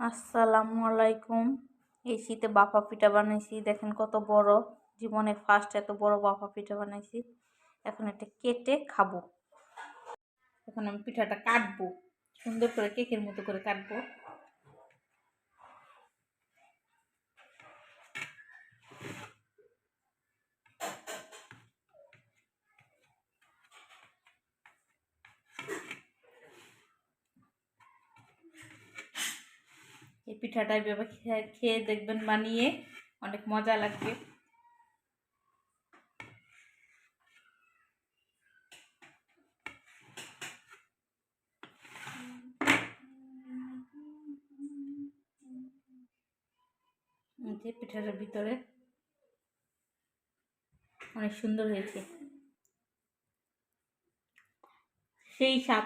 আসসালামু আলাইকুম। এই শীতে বাফা পিঠা বানাইছি, দেখেন কত বড়। জীবনে ফার্স্ট এত বড় বাফা পিঠা বানাইছি। এখন এটা কেটে খাবো। এখন আমি পিঠাটা কাটবো, সুন্দর করে কেকের মতো করে কাটবো। এই পিঠাটা এভাবে খেয়ে দেখবেন, বানিয়ে অনেক মজা লাগবে। যে পিঠাটার ভিতরে অনেক সুন্দর হয়েছে, সেই স্বাদ।